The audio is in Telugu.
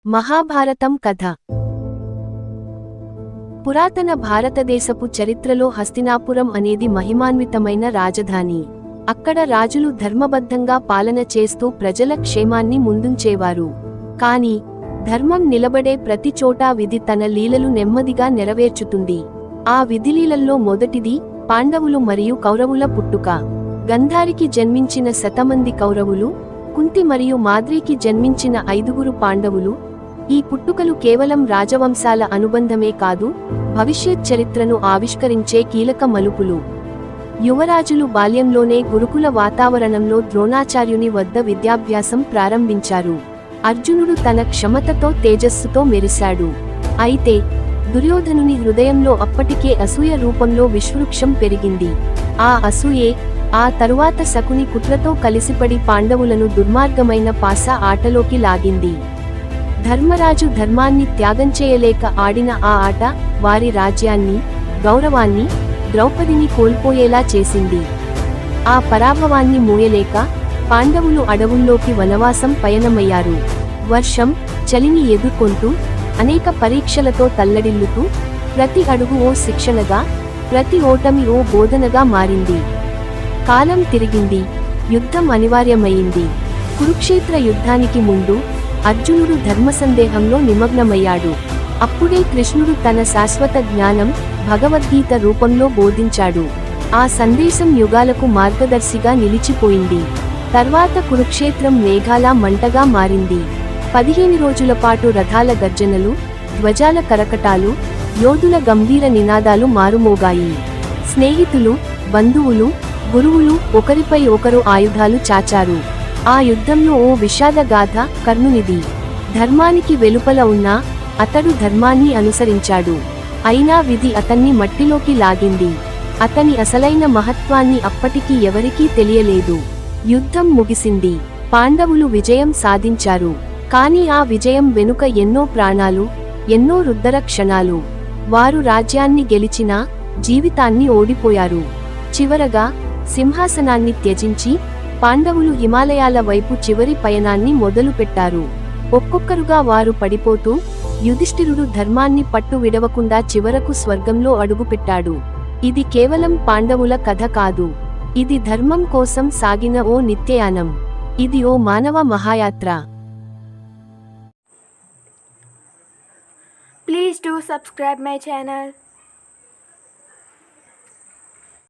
మహాభారతం కథ. పురాతన భారతదేశపు చరిత్రలో హస్తినాపురం అనేది మహిమాన్వితమైన రాజధాని. అక్కడ రాజులు ధర్మబద్ధంగా పాలన చేస్తూ ప్రజల క్షేమాన్ని ముందుంచేవారు. కాని ధర్మం నిలబడే ప్రతి చోటా విధి తన లీలలు నెమ్మదిగా నెరవేర్చుతుంది. ఆ విధిలీలల్లో మొదటిది పాండవులు మరియు కౌరవుల పుట్టుక. గంధారికి జన్మించిన శతమంది కౌరవులు, కుంతి మరియు మాద్రికి జన్మించిన 5గురు పాండవులు. ఈ పుట్టుకలు కేవలం రాజవంశాల అనుబంధమే కాదు, భవిష్యత్ చరిత్రను ఆవిష్కరించే కీలక మలుపులు. యువరాజులు బాల్యంలోనే గురుకుల వాతావరణంలో ద్రోణాచార్యుని వద్ద విద్యాభ్యాసం ప్రారంభించారు. అర్జునుడు తన క్షమతతో తేజస్సుతో మెరిశాడు. అయితే దుర్యోధనుని హృదయంలో అప్పటికే అసూయ రూపంలో విశ్వవృక్షం పెరిగింది. ఆ అసూయే ఆ తరువాత శకుని కుట్రతో కలిసిపడి పాండవులను దుర్మార్గమైన పాస ఆటలోకి లాగింది. ధర్మరాజు ధర్మాన్ని త్యాగం చేయలేక ఆడిన ఆ ఆట వారి రాజ్యాన్ని, గౌరవాన్ని, ద్రౌపదిని కోల్పోయేలా చేసింది. ఆ పరాభవాన్ని మోయలేక పాండవులు అడవుల్లోకి వనవాసం పయనమయ్యారు. వర్షం, చలిని ఎదుర్కొంటూ, అనేక పరీక్షలతో తల్లడిల్లుతూ, ప్రతి అడుగు ఓ శిక్షణగా, ప్రతి ఓటమి ఓ బోధనగా మారింది. కాలం తిరిగింది, యుద్ధం అనివార్యమయ్యింది. కురుక్షేత్ర యుద్ధానికి ముందు అర్జునుడు ధర్మసందేహంలో నిమగ్నమయ్యాడు. అప్పుడే కృష్ణుడు తన శాశ్వత జ్ఞానం, భగవద్గీత రూపంలో బోధించాడు. ఆ సందేశం యుగాలకు మార్గదర్శిగా నిలిచిపోయింది. తర్వాత కురుక్షేత్రం మేఘాల మంటగా మారింది. 15 రోజుల పాటు రథాల గర్జనలు, ధ్వజాల కరకటాలు, యోధుల గంభీర నినాదాలు మారుమోగాయి. స్నేహితులు, బంధువులు, గురువులు ఒకరిపై ఒకరు ఆయుధాలు చాచారు. ఆ యుద్ధంలో ఓ విషాద గాథ కర్ణునిది. ధర్మానికి వెలుపల ఉన్నా అతడు ధర్మాన్ని అనుసరించాడు. అయినా విధి అతన్ని మట్టిలోకి లాగింది. అతని అసలైన మహత్వాన్ని అప్పటికి ఎవరికీ తెలియలేదు. యుద్ధం ముగిసింది. పాండవులు విజయం సాధించారు. కాని ఆ విజయం వెనుక ఎన్నో ప్రాణాలు, ఎన్నో రుద్దర క్షణాలు. వారు రాజ్యాన్ని గెలిచినా జీవితాన్ని ఓడిపోయారు. చివరగా సింహాసనాన్ని త్యజించి పాండవులు హిమాలయాల వైపు చివరి పయనాన్ని మొదలుపెట్టారు. ఒక్కొక్కరుగా వారు పడిపోతూ, యుధిష్ఠిరుడు ధర్మాన్ని పట్టు విడవకుండా చివరకు స్వర్గంలో అడుగుపెట్టాడు. ఇది కేవలం పాండవుల కథ కాదు. ఇది ధర్మం కోసం సాగిన ఓ నిత్యయానం. ఇది ఓ మానవ మహాయాత్ర. Please do subscribe my channel.